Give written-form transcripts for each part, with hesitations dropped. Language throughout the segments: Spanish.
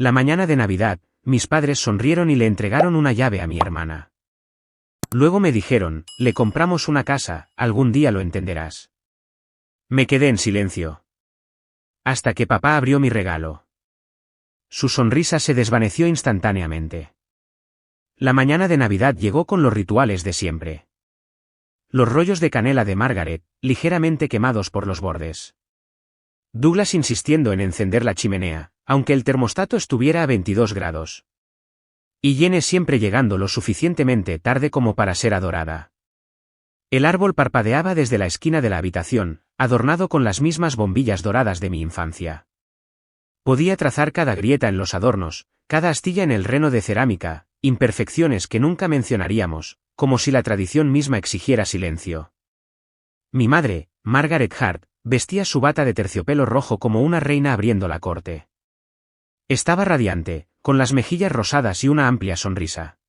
La mañana de Navidad, mis padres sonrieron y le entregaron una llave a mi hermana. Luego me dijeron, le compramos una casa, algún día lo entenderás. Me quedé en silencio. Hasta que papá abrió mi regalo. Su sonrisa se desvaneció instantáneamente. La mañana de Navidad llegó con los rituales de siempre. Los rollos de canela de Margaret, ligeramente quemados por los bordes. Douglas insistiendo en encender la chimenea, aunque el termostato estuviera a 22 grados. Y Jane siempre llegando lo suficientemente tarde como para ser adorada. El árbol parpadeaba desde la esquina de la habitación, adornado con las mismas bombillas doradas de mi infancia. Podía trazar cada grieta en los adornos, cada astilla en el reno de cerámica, imperfecciones que nunca mencionaríamos, como si la tradición misma exigiera silencio. Mi madre, Margaret Hart, vestía su bata de terciopelo rojo como una reina abriendo la corte. Estaba radiante, con las mejillas rosadas y una amplia sonrisa.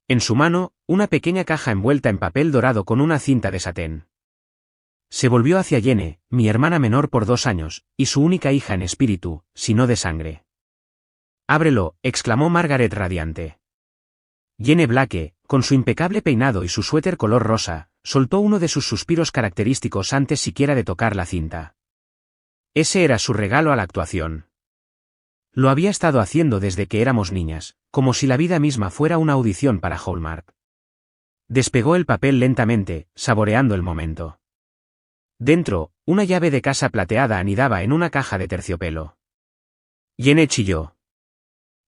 En su mano, una pequeña caja envuelta en papel dorado con una cinta de satén. Se volvió hacia Jane, mi hermana menor por 2 años, y su única hija en espíritu, si no de sangre. «Ábrelo», exclamó Margaret radiante. Jane Blake, con su impecable peinado y su suéter color rosa, soltó uno de sus suspiros característicos antes siquiera de tocar la cinta. Ese era su regalo a la actuación. Lo había estado haciendo desde que éramos niñas, como si la vida misma fuera una audición para Hallmark. Despegó el papel lentamente, saboreando el momento. Dentro, una llave de casa plateada anidaba en una caja de terciopelo. Jane chilló.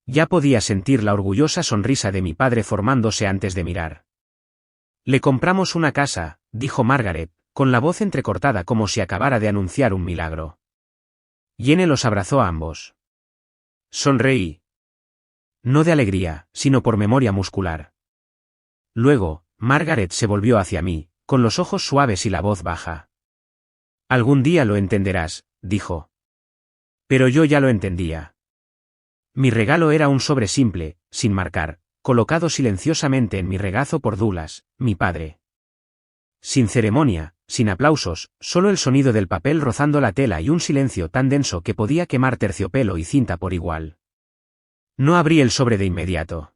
Ya podía sentir la orgullosa sonrisa de mi padre formándose antes de mirar. «Le compramos una casa», dijo Margaret, con la voz entrecortada como si acabara de anunciar un milagro. Jane los abrazó a ambos. Sonreí. No de alegría, sino por memoria muscular. Luego, Margaret se volvió hacia mí, con los ojos suaves y la voz baja. «Algún día lo entenderás», dijo. Pero yo ya lo entendía. Mi regalo era un sobre simple, sin marcar, colocado silenciosamente en mi regazo por Douglas, mi padre. Sin ceremonia, sin aplausos, solo el sonido del papel rozando la tela y un silencio tan denso que podía quemar terciopelo y cinta por igual. No abrí el sobre de inmediato.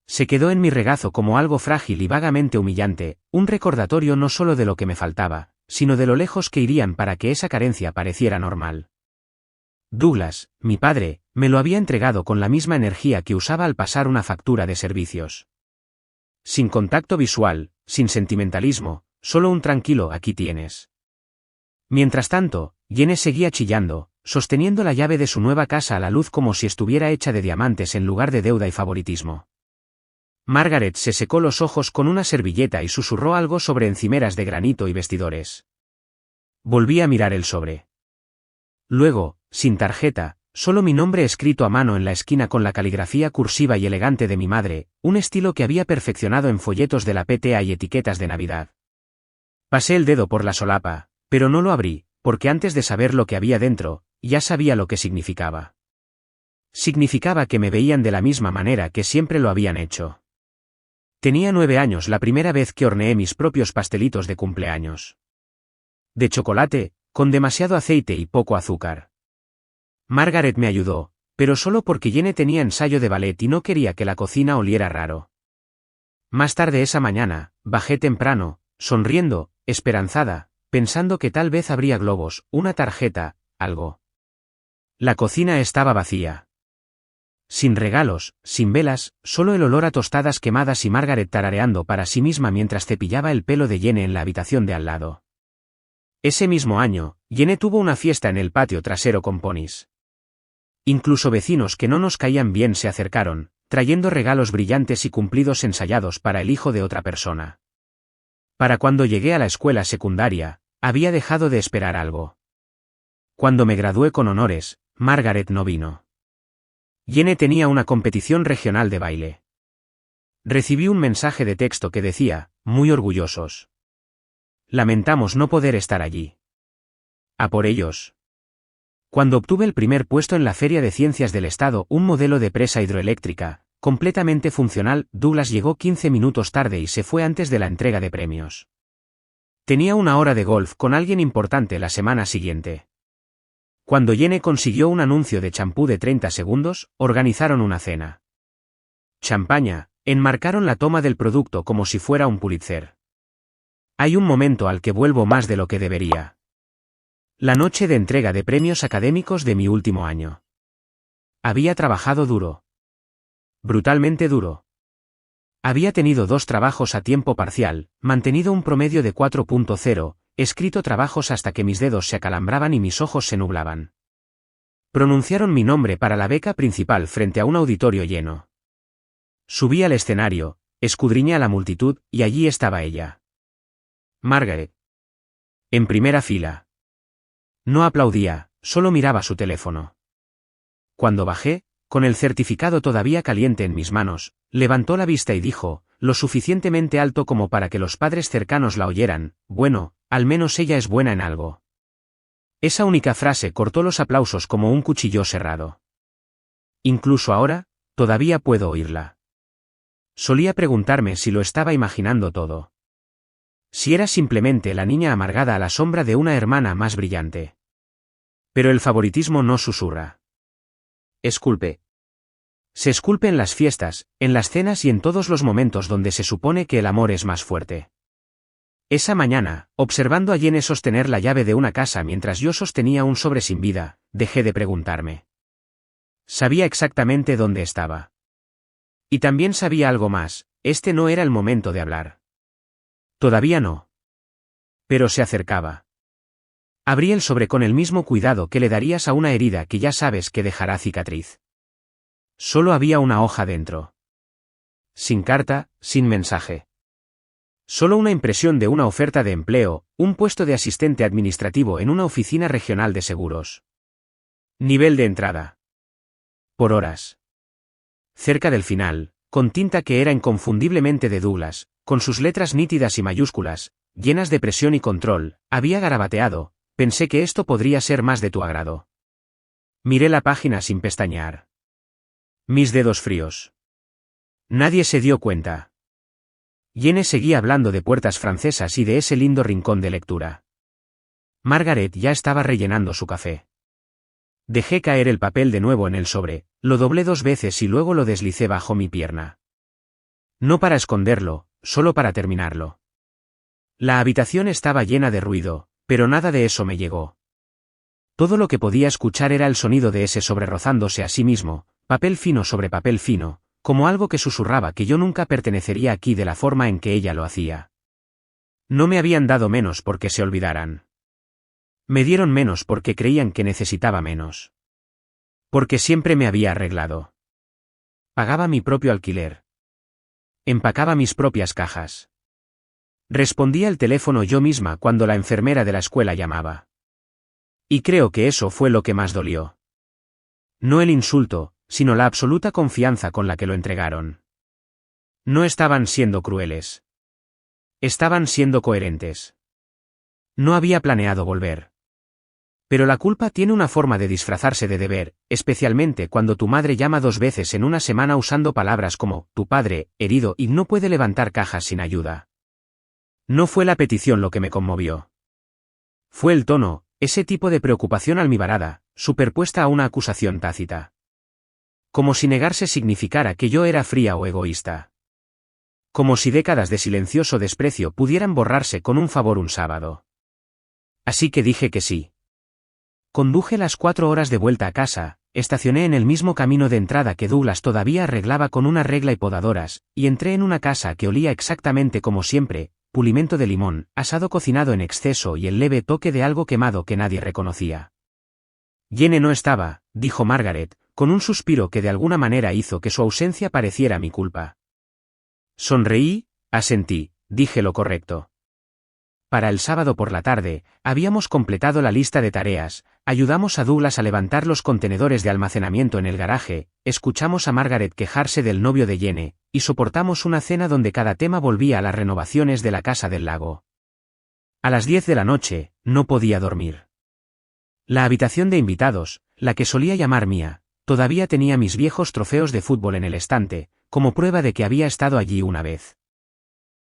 Se quedó en mi regazo como algo frágil y vagamente humillante, un recordatorio no solo de lo que me faltaba, sino de lo lejos que irían para que esa carencia pareciera normal. Douglas, mi padre, me lo había entregado con la misma energía que usaba al pasar una factura de servicios. Sin contacto visual, sin sentimentalismo, solo un tranquilo «aquí tienes». Mientras tanto, Jane seguía chillando, sosteniendo la llave de su nueva casa a la luz como si estuviera hecha de diamantes en lugar de deuda y favoritismo. Margaret se secó los ojos con una servilleta y susurró algo sobre encimeras de granito y vestidores. Volví a mirar el sobre. Luego, sin tarjeta, solo mi nombre escrito a mano en la esquina con la caligrafía cursiva y elegante de mi madre, un estilo que había perfeccionado en folletos de la PTA y etiquetas de Navidad. Pasé el dedo por la solapa, pero no lo abrí, porque antes de saber lo que había dentro, ya sabía lo que significaba. Significaba que me veían de la misma manera que siempre lo habían hecho. Tenía 9 años la primera vez que horneé mis propios pastelitos de cumpleaños. De chocolate, con demasiado aceite y poco azúcar. Margaret me ayudó, pero solo porque Jane tenía ensayo de ballet y no quería que la cocina oliera raro. Más tarde esa mañana, bajé temprano, sonriendo, esperanzada, pensando que tal vez habría globos, una tarjeta, algo. La cocina estaba vacía. Sin regalos, sin velas, solo el olor a tostadas quemadas y Margaret tarareando para sí misma mientras cepillaba el pelo de Jane en la habitación de al lado. Ese mismo año, Jane tuvo una fiesta en el patio trasero con ponis. Incluso vecinos que no nos caían bien se acercaron, trayendo regalos brillantes y cumplidos ensayados para el hijo de otra persona. Para cuando llegué a la escuela secundaria, había dejado de esperar algo. Cuando me gradué con honores, Margaret no vino. Jane tenía una competición regional de baile. Recibí un mensaje de texto que decía, muy orgullosos. Lamentamos no poder estar allí. A por ellos. Cuando obtuve el primer puesto en la Feria de Ciencias del Estado, un modelo de presa hidroeléctrica, completamente funcional, Douglas llegó 15 minutos tarde y se fue antes de la entrega de premios. Tenía una hora de golf con alguien importante la semana siguiente. Cuando Jenny consiguió un anuncio de champú de 30 segundos, organizaron una cena. Champaña, enmarcaron la toma del producto como si fuera un Pulitzer. Hay un momento al que vuelvo más de lo que debería. La noche de entrega de premios académicos de mi último año. Había trabajado duro. Brutalmente duro. Había tenido 2 trabajos a tiempo parcial, mantenido un promedio de 4.0, escrito trabajos hasta que mis dedos se acalambraban y mis ojos se nublaban. Pronunciaron mi nombre para la beca principal frente a un auditorio lleno. Subí al escenario, escudriñé a la multitud, y allí estaba ella. Margaret. En primera fila. No aplaudía, solo miraba su teléfono. Cuando bajé, con el certificado todavía caliente en mis manos, levantó la vista y dijo, lo suficientemente alto como para que los padres cercanos la oyeran, bueno, al menos ella es buena en algo. Esa única frase cortó los aplausos como un cuchillo cerrado. Incluso ahora, todavía puedo oírla. Solía preguntarme si lo estaba imaginando todo. Si era simplemente la niña amargada a la sombra de una hermana más brillante. Pero el favoritismo no susurra. Esculpe. Se esculpe en las fiestas, en las cenas y en todos los momentos donde se supone que el amor es más fuerte. Esa mañana, observando a Jenny sostener la llave de una casa mientras yo sostenía un sobre sin vida, dejé de preguntarme. Sabía exactamente dónde estaba. Y también sabía algo más, este no era el momento de hablar. Todavía no. Pero se acercaba. Abrí el sobre con el mismo cuidado que le darías a una herida que ya sabes que dejará cicatriz. Solo había una hoja dentro. Sin carta, sin mensaje. Solo una impresión de una oferta de empleo, un puesto de asistente administrativo en una oficina regional de seguros. Nivel de entrada. Por horas. Cerca del final, con tinta que era inconfundiblemente de Douglas, con sus letras nítidas y mayúsculas, llenas de presión y control, había garabateado, pensé que esto podría ser más de tu agrado. Miré la página sin pestañear. Mis dedos fríos. Nadie se dio cuenta. Jenny seguía hablando de puertas francesas y de ese lindo rincón de lectura. Margaret ya estaba rellenando su café. Dejé caer el papel de nuevo en el sobre, lo doblé 2 veces y luego lo deslicé bajo mi pierna. No para esconderlo, solo para terminarlo. La habitación estaba llena de ruido, pero nada de eso me llegó. Todo lo que podía escuchar era el sonido de ese sobre rozándose a sí mismo, papel fino sobre papel fino, como algo que susurraba que yo nunca pertenecería aquí de la forma en que ella lo hacía. No me habían dado menos porque se olvidaran. Me dieron menos porque creían que necesitaba menos. Porque siempre me había arreglado. Pagaba mi propio alquiler. Empacaba mis propias cajas. Respondía el teléfono yo misma cuando la enfermera de la escuela llamaba. Y creo que eso fue lo que más dolió. No el insulto, sino la absoluta confianza con la que lo entregaron. No estaban siendo crueles. Estaban siendo coherentes. No había planeado volver. Pero la culpa tiene una forma de disfrazarse de deber, especialmente cuando tu madre llama 2 veces en una semana usando palabras como, tu padre, herido y no puede levantar cajas sin ayuda. No fue la petición lo que me conmovió. Fue el tono, ese tipo de preocupación almibarada, superpuesta a una acusación tácita. Como si negarse significara que yo era fría o egoísta. Como si décadas de silencioso desprecio pudieran borrarse con un favor un sábado. Así que dije que sí. Conduje las 4 horas de vuelta a casa, estacioné en el mismo camino de entrada que Douglas todavía arreglaba con una regla y podadoras, y entré en una casa que olía exactamente como siempre, pulimento de limón, asado cocinado en exceso y el leve toque de algo quemado que nadie reconocía. Jenny no estaba, dijo Margaret, con un suspiro que de alguna manera hizo que su ausencia pareciera mi culpa. Sonreí, asentí, dije lo correcto. Para el sábado por la tarde, habíamos completado la lista de tareas, ayudamos a Douglas a levantar los contenedores de almacenamiento en el garaje, escuchamos a Margaret quejarse del novio de Jenny, y soportamos una cena donde cada tema volvía a las renovaciones de la casa del lago. A las 10 de la noche, no podía dormir. La habitación de invitados, la que solía llamar mía, todavía tenía mis viejos trofeos de fútbol en el estante, como prueba de que había estado allí una vez.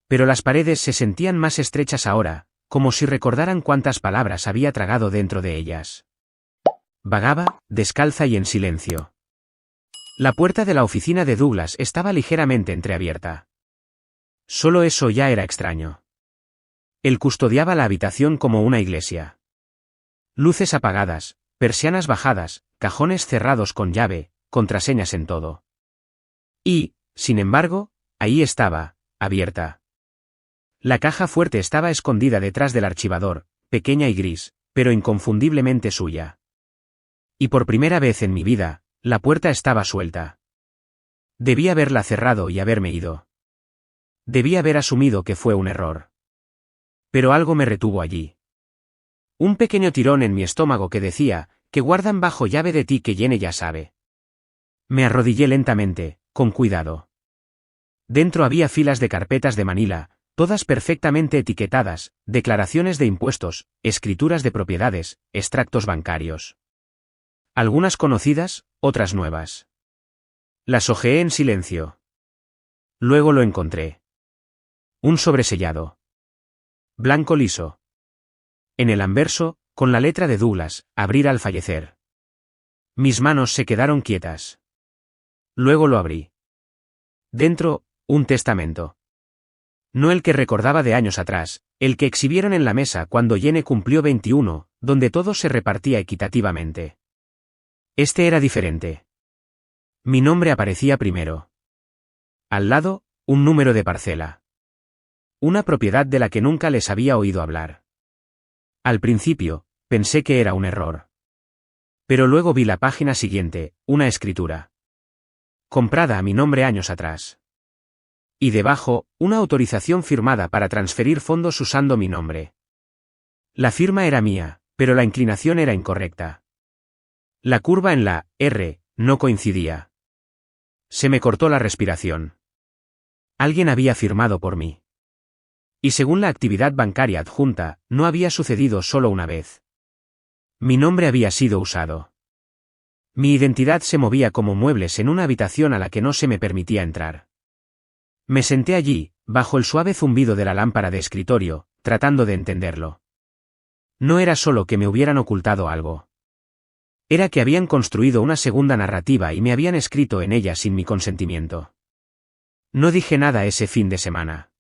Pero las paredes se sentían más estrechas ahora, como si recordaran cuántas palabras había tragado dentro de ellas. Vagaba, descalza y en silencio. La puerta de la oficina de Douglas estaba ligeramente entreabierta. Solo eso ya era extraño. Él custodiaba la habitación como una iglesia. Luces apagadas, persianas bajadas, cajones cerrados con llave, contraseñas en todo. Y, sin embargo, ahí estaba, abierta. La caja fuerte estaba escondida detrás del archivador, pequeña y gris, pero inconfundiblemente suya. Y por primera vez en mi vida, la puerta estaba suelta. Debí haberla cerrado y haberme ido. Debí haber asumido que fue un error. Pero algo me retuvo allí. Un pequeño tirón en mi estómago que decía, que guardan bajo llave de ti que Jenny ya sabe. Me arrodillé lentamente, con cuidado. Dentro había filas de carpetas de Manila, todas perfectamente etiquetadas, declaraciones de impuestos, escrituras de propiedades, extractos bancarios. Algunas conocidas, otras nuevas. Las hojeé en silencio. Luego lo encontré. Un sobresellado. Blanco liso. En el anverso, con la letra de Douglas, abrir al fallecer. Mis manos se quedaron quietas. Luego lo abrí. Dentro, un testamento. No el que recordaba de años atrás, el que exhibieron en la mesa cuando Jenny cumplió 21, donde todo se repartía equitativamente. Este era diferente. Mi nombre aparecía primero. Al lado, un número de parcela. Una propiedad de la que nunca les había oído hablar. Al principio, pensé que era un error. Pero luego vi la página siguiente, una escritura. Comprada a mi nombre años atrás. Y debajo, una autorización firmada para transferir fondos usando mi nombre. La firma era mía, pero la inclinación era incorrecta. La curva en la R no coincidía. Se me cortó la respiración. Alguien había firmado por mí. Y según la actividad bancaria adjunta, no había sucedido solo una vez. Mi nombre había sido usado. Mi identidad se movía como muebles en una habitación a la que no se me permitía entrar. Me senté allí, bajo el suave zumbido de la lámpara de escritorio, tratando de entenderlo. No era solo que me hubieran ocultado algo. Era que habían construido una segunda narrativa y me habían escrito en ella sin mi consentimiento. No dije nada ese fin de semana.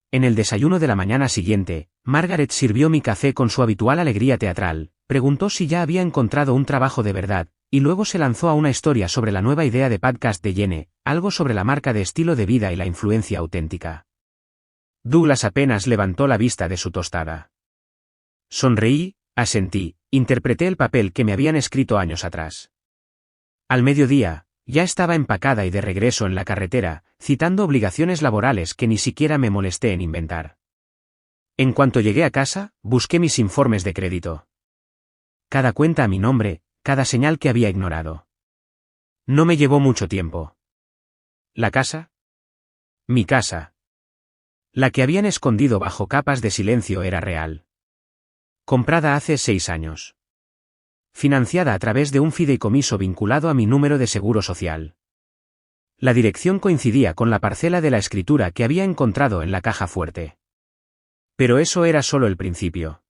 En el desayuno de la mañana siguiente, Margaret sirvió mi café con su habitual alegría teatral, preguntó si ya había encontrado un trabajo de verdad, y luego se lanzó a una historia sobre la nueva idea de podcast de Jenny, algo sobre la marca de estilo de vida y la influencia auténtica. Douglas apenas levantó la vista de su tostada. Sonreí, asentí, interpreté el papel que me habían escrito años atrás. Al mediodía, ya estaba empacada y de regreso en la carretera, citando obligaciones laborales que ni siquiera me molesté en inventar. En cuanto llegué a casa, busqué mis informes de crédito. Cada cuenta a mi nombre, cada señal que había ignorado. No me llevó mucho tiempo. ¿La casa? Mi casa. La que habían escondido bajo capas de silencio era real. Comprada hace 6 años. Financiada a través de un fideicomiso vinculado a mi número de seguro social. La dirección coincidía con la parcela de la escritura que había encontrado en la caja fuerte. Pero eso era solo el principio.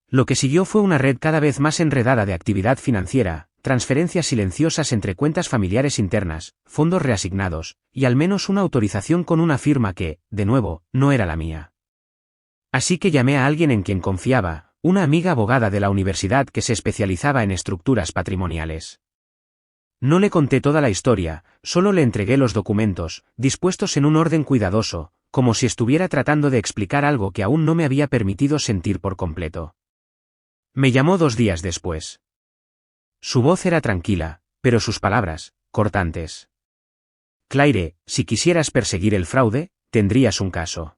Lo que siguió fue una red cada vez más enredada de actividad financiera, transferencias silenciosas entre cuentas familiares internas, fondos reasignados, y al menos una autorización con una firma que, de nuevo, no era la mía. Así que llamé a alguien en quien confiaba, una amiga abogada de la universidad que se especializaba en estructuras patrimoniales. No le conté toda la historia, solo le entregué los documentos, dispuestos en un orden cuidadoso, como si estuviera tratando de explicar algo que aún no me había permitido sentir por completo. Me llamó 2 días después. Su voz era tranquila, pero sus palabras, cortantes. Claire, si quisieras perseguir el fraude, tendrías un caso.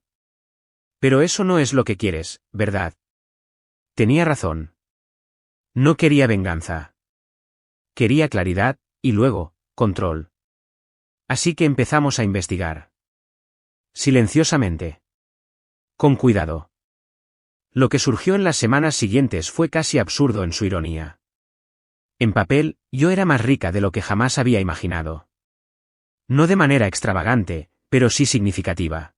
Pero eso no es lo que quieres, ¿verdad? Tenía razón. No quería venganza. Quería claridad, y luego, control. Así que empezamos a investigar. Silenciosamente. Con cuidado. Lo que surgió en las semanas siguientes fue casi absurdo en su ironía. En papel, yo era más rica de lo que jamás había imaginado. No de manera extravagante, pero sí significativa.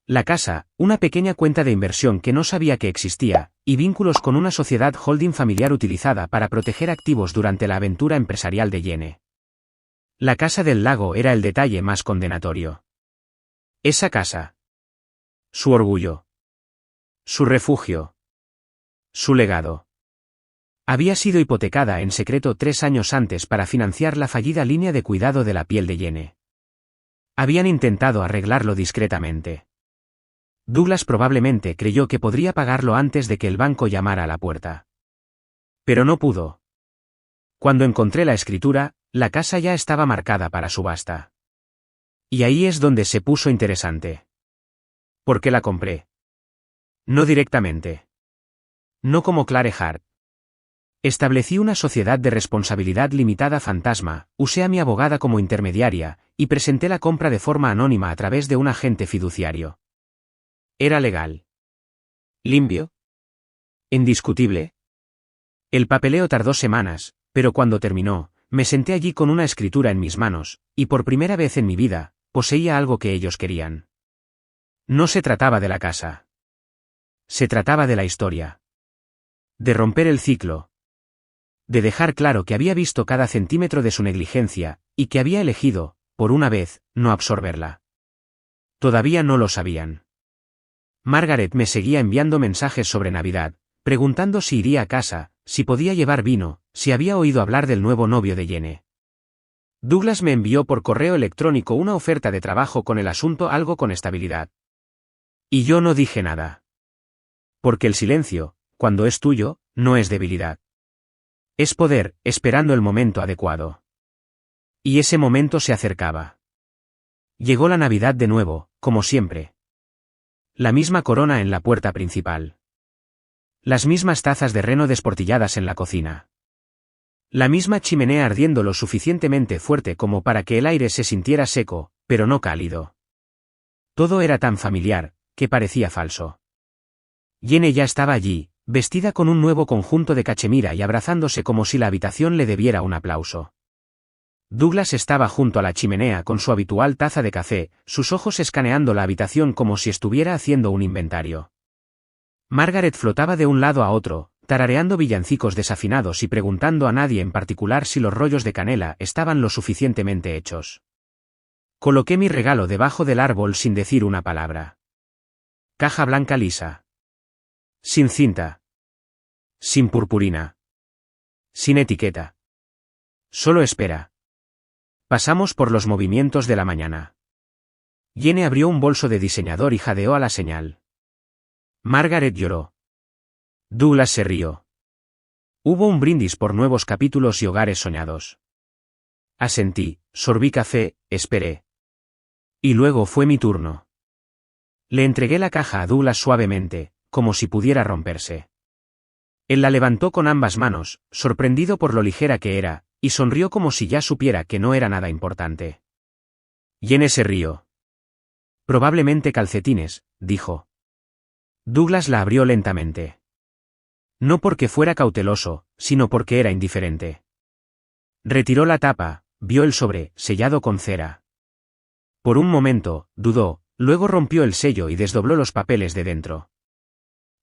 La casa, una pequeña cuenta de inversión que no sabía que existía, y vínculos con una sociedad holding familiar utilizada para proteger activos durante la aventura empresarial de Yene. La casa del lago era el detalle más condenatorio. Esa casa. Su orgullo. Su refugio. Su legado. Había sido hipotecada en secreto 3 años antes para financiar la fallida línea de cuidado de la piel de Yene. Habían intentado arreglarlo discretamente. Douglas probablemente creyó que podría pagarlo antes de que el banco llamara a la puerta. Pero no pudo. Cuando encontré la escritura, la casa ya estaba marcada para subasta. Y ahí es donde se puso interesante. ¿Por qué la compré? No directamente. No como Clare Hart. Establecí una sociedad de responsabilidad limitada fantasma, usé a mi abogada como intermediaria, y presenté la compra de forma anónima a través de un agente fiduciario. Era legal. ¿Limpio? ¿Indiscutible? El papeleo tardó semanas, pero cuando terminó, me senté allí con una escritura en mis manos, y por primera vez en mi vida, poseía algo que ellos querían. No se trataba de la casa. Se trataba de la historia. De romper el ciclo. De dejar claro que había visto cada centímetro de su negligencia, y que había elegido, por una vez, no absorberla. Todavía no lo sabían. Margaret me seguía enviando mensajes sobre Navidad, preguntando si iría a casa, si podía llevar vino, si había oído hablar del nuevo novio de Yene. Douglas me envió por correo electrónico una oferta de trabajo con el asunto algo con estabilidad. Y yo no dije nada. Porque el silencio, cuando es tuyo, no es debilidad. Es poder, esperando el momento adecuado. Y ese momento se acercaba. Llegó la Navidad de nuevo, como siempre. La misma corona en la puerta principal. Las mismas tazas de reno desportilladas en la cocina. La misma chimenea ardiendo lo suficientemente fuerte como para que el aire se sintiera seco, pero no cálido. Todo era tan familiar, que parecía falso. Yene ya estaba allí, vestida con un nuevo conjunto de cachemira y abrazándose como si la habitación le debiera un aplauso. Douglas estaba junto a la chimenea con su habitual taza de café, sus ojos escaneando la habitación como si estuviera haciendo un inventario. Margaret flotaba de un lado a otro, tarareando villancicos desafinados y preguntando a nadie en particular si los rollos de canela estaban lo suficientemente hechos. Coloqué mi regalo debajo del árbol sin decir una palabra. Caja blanca lisa. Sin cinta. Sin purpurina. Sin etiqueta. Solo espera. Pasamos por los movimientos de la mañana. Yene abrió un bolso de diseñador y jadeó a la señal. Margaret lloró. Douglas se rió. Hubo un brindis por nuevos capítulos y hogares soñados. Asentí, sorbí café, esperé. Y luego fue mi turno. Le entregué la caja a Douglas suavemente, como si pudiera romperse. Él la levantó con ambas manos, sorprendido por lo ligera que era, y sonrió como si ya supiera que no era nada importante. Yene se rió. Probablemente calcetines, dijo. Douglas la abrió lentamente. No porque fuera cauteloso, sino porque era indiferente. Retiró la tapa, vio el sobre, sellado con cera. Por un momento, dudó, luego rompió el sello y desdobló los papeles de dentro.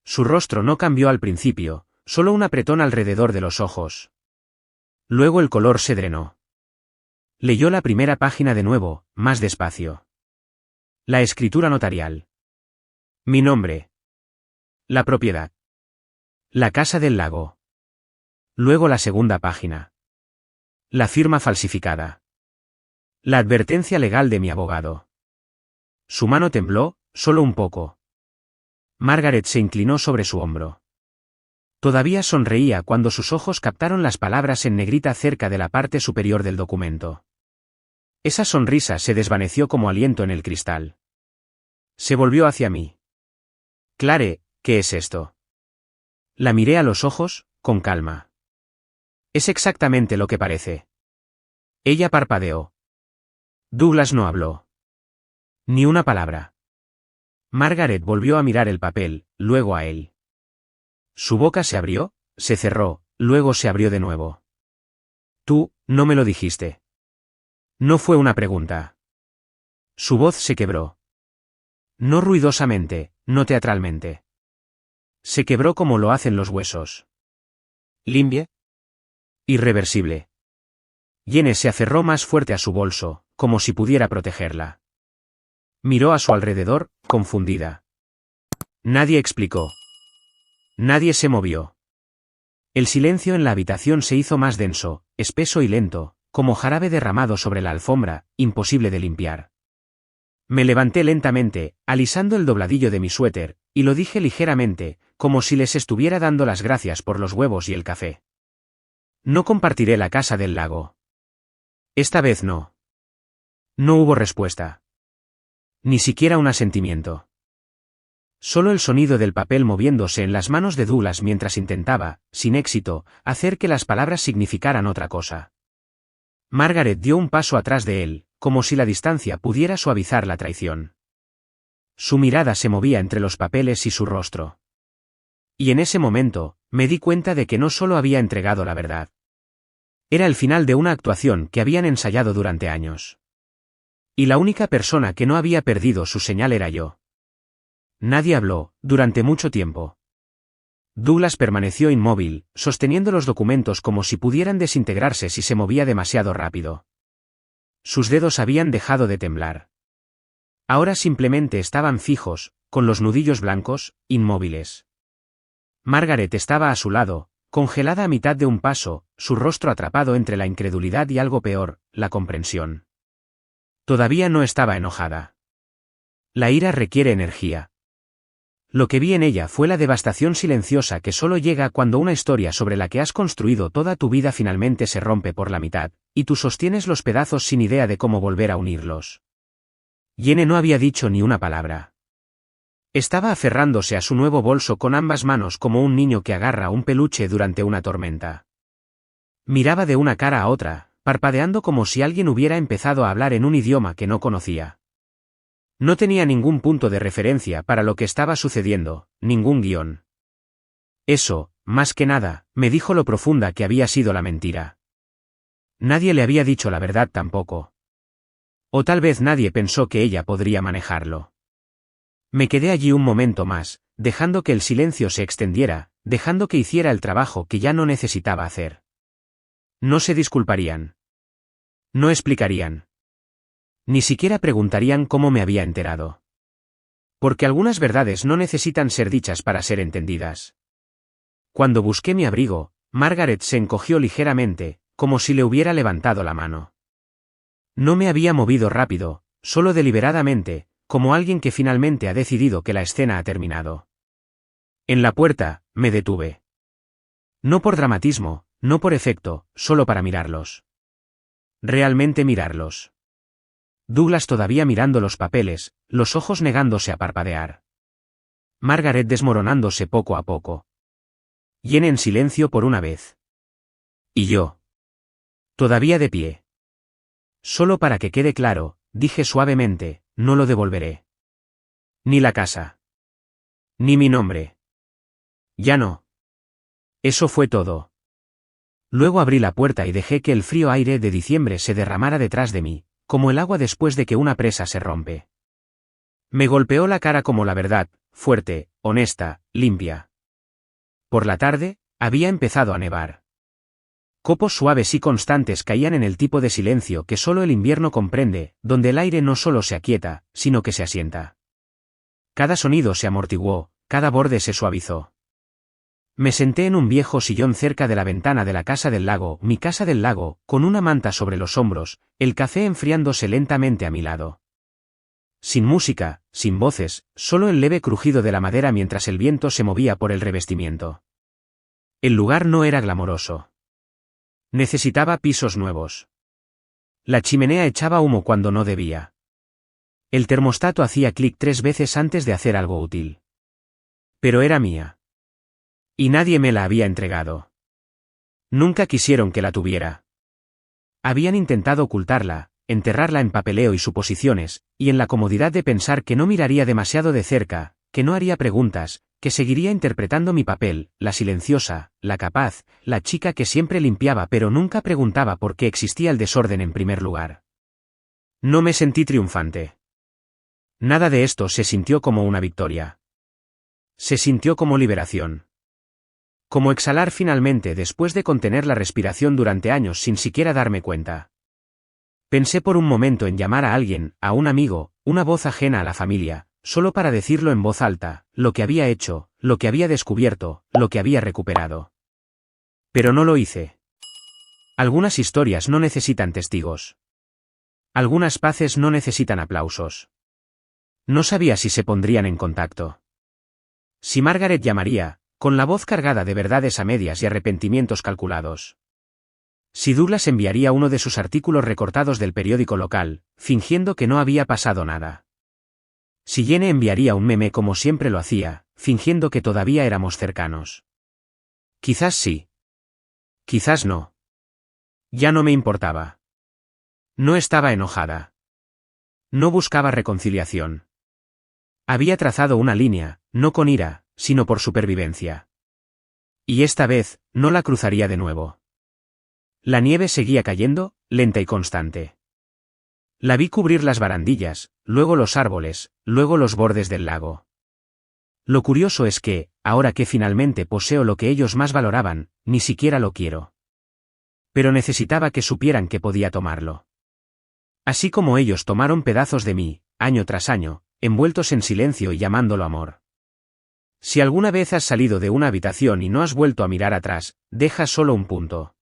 Su rostro no cambió al principio, solo un apretón alrededor de los ojos. Luego el color se drenó. Leyó la primera página de nuevo, más despacio. La escritura notarial. Mi nombre. La propiedad. La casa del lago. Luego la segunda página. La firma falsificada. La advertencia legal de mi abogado. Su mano tembló, solo un poco. Margaret se inclinó sobre su hombro. Todavía sonreía cuando sus ojos captaron las palabras en negrita cerca de la parte superior del documento. Esa sonrisa se desvaneció como aliento en el cristal. Se volvió hacia mí. Clare, ¿qué es esto? La miré a los ojos, con calma. Es exactamente lo que parece. Ella parpadeó. Douglas no habló. Ni una palabra. Margaret volvió a mirar el papel, luego a él. Su boca se abrió, se cerró, luego se abrió de nuevo. Tú, no me lo dijiste. No fue una pregunta. Su voz se quebró. No ruidosamente, no teatralmente. Se quebró como lo hacen los huesos. ¿Limpia? Irreversible. Jane se aferró más fuerte a su bolso, como si pudiera protegerla. Miró a su alrededor, confundida. Nadie explicó. Nadie se movió. El silencio en la habitación se hizo más denso, espeso y lento, como jarabe derramado sobre la alfombra, imposible de limpiar. Me levanté lentamente, alisando el dobladillo de mi suéter, y lo dije ligeramente, como si les estuviera dando las gracias por los huevos y el café. No compartiré la casa del lago. Esta vez no. No hubo respuesta. Ni siquiera un asentimiento. Solo el sonido del papel moviéndose en las manos de Douglas mientras intentaba, sin éxito, hacer que las palabras significaran otra cosa. Margaret dio un paso atrás de él, como si la distancia pudiera suavizar la traición. Su mirada se movía entre los papeles y su rostro. Y en ese momento, me di cuenta de que no solo había entregado la verdad. Era el final de una actuación que habían ensayado durante años. Y la única persona que no había perdido su señal era yo. Nadie habló, durante mucho tiempo. Douglas permaneció inmóvil, sosteniendo los documentos como si pudieran desintegrarse si se movía demasiado rápido. Sus dedos habían dejado de temblar. Ahora simplemente estaban fijos, con los nudillos blancos, inmóviles. Margaret estaba a su lado, congelada a mitad de un paso, su rostro atrapado entre la incredulidad y algo peor, la comprensión. Todavía no estaba enojada. La ira requiere energía. Lo que vi en ella fue la devastación silenciosa que solo llega cuando una historia sobre la que has construido toda tu vida finalmente se rompe por la mitad, y tú sostienes los pedazos sin idea de cómo volver a unirlos. Jane no había dicho ni una palabra. Estaba aferrándose a su nuevo bolso con ambas manos como un niño que agarra un peluche durante una tormenta. Miraba de una cara a otra, parpadeando como si alguien hubiera empezado a hablar en un idioma que no conocía. No tenía ningún punto de referencia para lo que estaba sucediendo, ningún guión. Eso, más que nada, me dijo lo profunda que había sido la mentira. Nadie le había dicho la verdad tampoco. O tal vez nadie pensó que ella podría manejarlo. Me quedé allí un momento más, dejando que el silencio se extendiera, dejando que hiciera el trabajo que ya no necesitaba hacer. No se disculparían. No explicarían. Ni siquiera preguntarían cómo me había enterado. Porque algunas verdades no necesitan ser dichas para ser entendidas. Cuando busqué mi abrigo, Margaret se encogió ligeramente, como si le hubiera levantado la mano. No me había movido rápido, solo deliberadamente, como alguien que finalmente ha decidido que la escena ha terminado. En la puerta, me detuve. No por dramatismo, no por efecto, solo para mirarlos. Realmente mirarlos. Douglas todavía mirando los papeles, los ojos negándose a parpadear. Margaret desmoronándose poco a poco. Jane en silencio por una vez. Y yo. Todavía de pie. Solo para que quede claro, dije suavemente, no lo devolveré. Ni la casa. Ni mi nombre. Ya no. Eso fue todo. Luego abrí la puerta y dejé que el frío aire de diciembre se derramara detrás de mí, como el agua después de que una presa se rompe. Me golpeó la cara como la verdad, fuerte, honesta, limpia. Por la tarde, había empezado a nevar. Copos suaves y constantes caían en el tipo de silencio que solo el invierno comprende, donde el aire no solo se aquieta, sino que se asienta. Cada sonido se amortiguó, cada borde se suavizó. Me senté en un viejo sillón cerca de la ventana de la casa del lago, mi casa del lago, con una manta sobre los hombros, el café enfriándose lentamente a mi lado. Sin música, sin voces, solo el leve crujido de la madera mientras el viento se movía por el revestimiento. El lugar no era glamoroso. Necesitaba pisos nuevos. La chimenea echaba humo cuando no debía. El termostato hacía clic 3 veces antes de hacer algo útil. Pero era mía. Y nadie me la había entregado. Nunca quisieron que la tuviera. Habían intentado ocultarla, enterrarla en papeleo y suposiciones, y en la comodidad de pensar que no miraría demasiado de cerca, que no haría preguntas, que seguiría interpretando mi papel, la silenciosa, la capaz, la chica que siempre limpiaba pero nunca preguntaba por qué existía el desorden en primer lugar. No me sentí triunfante. Nada de esto se sintió como una victoria. Se sintió como liberación. Como exhalar finalmente después de contener la respiración durante años sin siquiera darme cuenta. Pensé por un momento en llamar a alguien, a un amigo, una voz ajena a la familia, solo para decirlo en voz alta, lo que había hecho, lo que había descubierto, lo que había recuperado. Pero no lo hice. Algunas historias no necesitan testigos. Algunas paces no necesitan aplausos. No sabía si se pondrían en contacto. Si Margaret llamaría, con la voz cargada de verdades a medias y arrepentimientos calculados. Si Douglas enviaría uno de sus artículos recortados del periódico local, fingiendo que no había pasado nada. Si Jane enviaría un meme como siempre lo hacía, fingiendo que todavía éramos cercanos. Quizás sí. Quizás no. Ya no me importaba. No estaba enojada. No buscaba reconciliación. Había trazado una línea, no con ira, sino por supervivencia. Y esta vez, no la cruzaría de nuevo. La nieve seguía cayendo, lenta y constante. La vi cubrir las barandillas, luego los árboles, luego los bordes del lago. Lo curioso es que, ahora que finalmente poseo lo que ellos más valoraban, ni siquiera lo quiero. Pero necesitaba que supieran que podía tomarlo. Así como ellos tomaron pedazos de mí, año tras año, envueltos en silencio y llamándolo amor. Si alguna vez has salido de una habitación y no has vuelto a mirar atrás, deja solo un punto.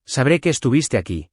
Sabré que estuviste aquí,